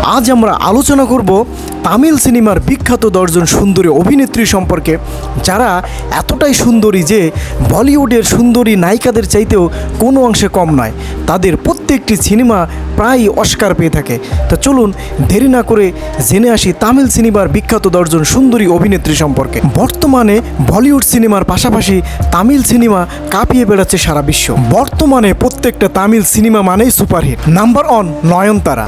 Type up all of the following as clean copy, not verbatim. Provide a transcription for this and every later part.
আজ আমরা আলোচনা করব তামিল সিনেমার বিখ্যাত 10 জন সুন্দরী অভিনেত্রী সম্পর্কে, যারা এতটাই সুন্দরী যে বলিউডের সুন্দরী নায়িকাদের চাইতেও কোনো অংশে কম নয়। তাদের প্রত্যেকটি সিনেমা প্রায়ই অস্কার পেয়ে থাকে। তো চলুন দেরি না করে জেনে আসি তামিল সিনেমার বিখ্যাত 10 জন সুন্দরী অভিনেত্রী সম্পর্কে। বর্তমানে বলিউড সিনেমার পাশাপাশি তামিল সিনেমা কাঁপিয়ে বেড়াচ্ছে সারা বিশ্ব। বর্তমানে প্রত্যেকটা তামিল সিনেমা মানেই সুপারহিট। নাম্বার 1 নয়নতারা।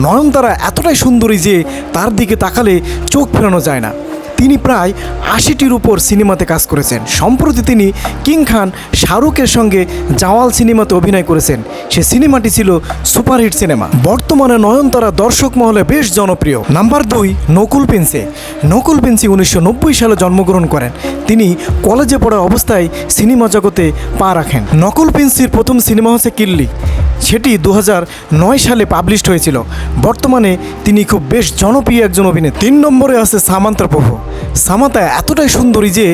নয়নতারা এতটাই সুন্দরী যে তার দিকে তাকালে চোখ ফেরানো যায় না। তিনি প্রায় 80টির উপর সিনেমাতে কাজ করেছেন। সম্প্রতি তিনি কিং খান শাহরুখের সঙ্গে জাওয়াল সিনেমাতে অভিনয় করেছেন। সে সিনেমাটি ছিল সুপারহিট সিনেমা। বর্তমানে নয়নতারা দর্শক মহলে বেশ জনপ্রিয়। নাম্বার 2 নকুল পেন্সি। নকুল পেন্সি 1990 সালে জন্মগ্রহণ করেন। তিনি কলেজে পড়া অবস্থায় সিনেমা জগতে পা রাখেন। নকুল পেন্সির প্রথম সিনেমা হচ্ছে কিল্লি। সেটি 2009 সালে পাবলিশড হয়েছিল। বর্তমানে তিনি খুব বেশ জনপ্রিয় একজন অভিনেত্রী। 3 নম্বরে আছে সামান্তা প্রভু। সামান্তা এতটাই সুন্দরী যে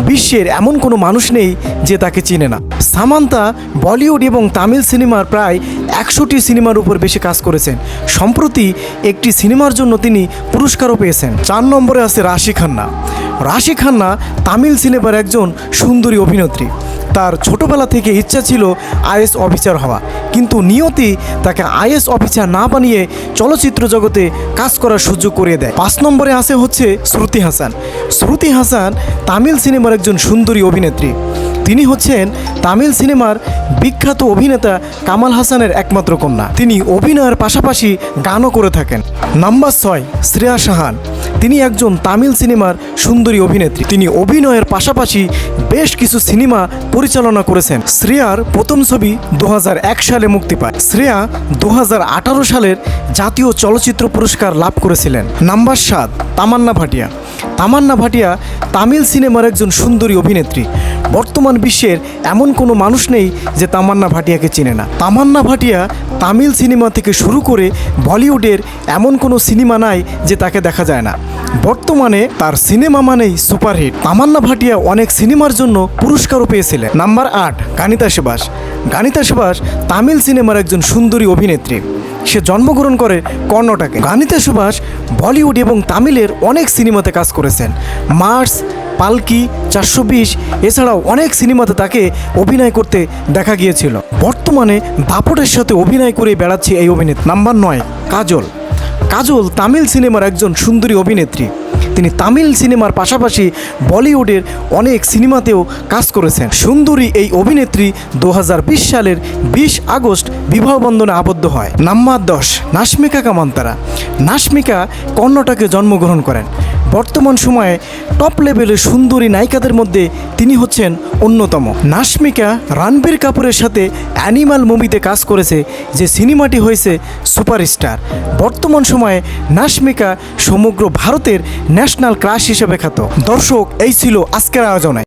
বিশ্বের এমন কোনো মানুষ নেই যে তাকে চিনে না। সামান্তা বলিউড এবং তামিল সিনেমার প্রায় 100টি সিনেমার উপর বেশি কাজ করেছেন। সম্প্রতি একটি সিনেমার জন্য তিনি পুরস্কারও পেয়েছেন। 4 নম্বরে আছে রাশি খান্না। রাশি খান্না তামিল সিনেমার একজন সুন্দরী অভিনেত্রী। তার ছোটবেলা থেকে ইচ্ছা ছিল আইএস অফিসার হওয়া, কিন্তু নিয়তি তাকে আইএস অফিসার না বানিয়ে চলচ্চিত্র জগতে কাজ করার সুযোগ করে দেয়। 5 নম্বরে আছে হচ্ছে শ্রুতি হাসান। শ্রুতি হাসান তামিল সিনেমার একজন সুন্দরী অভিনেত্রী। তিনি হচ্ছেন তামিল সিনেমার বিখ্যাত অভিনেতা কামাল হাসানের একমাত্র কন্যা। তিনি অভিনয়ের পাশাপাশি গানও করে থাকেন। নাম্বার 6 শ্রেয়া সাহান। তিনি একজন তামিল সিনেমার সুন্দরী অভিনেত্রী। তিনি অভিনয়ের পাশাপাশি বেশ কিছু সিনেমা পরিচালনা করেছেন। শ্রেয়ার প্রথম ছবি 2001 সালে মুক্তি পায়। শ্রেয়া 2018 সালের জাতীয় চলচ্চিত্র পুরস্কার লাভ করেছিলেন। নাম্বার 7 তামান্না ভাটিয়া। তামান্না ভাটিয়া তামিল সিনেমার একজন সুন্দরী অভিনেত্রী। বর্তমান বিশ্বের এমন কোনো মানুষ নেই যে তামান্না ভাটিয়াকে চেনে না। তামান্না ভাটিয়া তামিল সিনেমা থেকে শুরু করে বলিউডের এমন কোনো সিনেমা নাই যে তাকে দেখা যায় না। বর্তমানে তার সিনেমা মানেই সুপারহিট। তামান্না ভাটিয়া অনেক সিনেমার জন্য পুরস্কারও পেয়েছিলেন। নাম্বার 8 গানিতা সুভাষ। গানিতা সুভাষ তামিল সিনেমার একজন সুন্দরী অভিনেত্রী। সে জন্মগ্রহণ করে কর্ণাটকে। গানিতা সুভাষ বলিউড এবং তামিলের অনেক সিনেমাতে কাজ করেছেন। মার্স, পালকি, 420 এছাড়াও অনেক সিনেমাতে তাকে অভিনয় করতে দেখা গিয়েছিল। বর্তমানে দাপটের সাথে অভিনয় করে বেড়াচ্ছে এই অভিনেত্রী। নাম্বার 9 কাজল। কাজল তামিল সিনেমার একজন সুন্দরী অভিনেত্রী। তিনি তামিল সিনেমার পাশাপাশি বলিউডের অনেক সিনেমাতেও কাজ করেছেন। সুন্দরী এই অভিনেত্রী 2020 সালের 20 আগস্ট বিবাহ বন্ধনে আবদ্ধ হয়। নাম্বার 10 নাশমিকা কামান্তারা। নাশমিকা কর্ণাটকে জন্মগ্রহণ করেন। বর্তমান সময়ে টপ লেভেলের সুন্দরী নায়িকাদের মধ্যে তিনি হচ্ছেন অন্যতম। নাশমিকা রণবীর কাপুরের সাথে অ্যানিমাল মুভিতে কাজ করেছে, যে সিনেমাটি হয়েছে সুপারস্টার। বর্তমান সময়ে নাশমিকা সমগ্র ভারতের ন্যাশনাল ক্রাশ হিসেবে খ্যাত। দর্শক, এই ছিল আজকের আয়োজনে।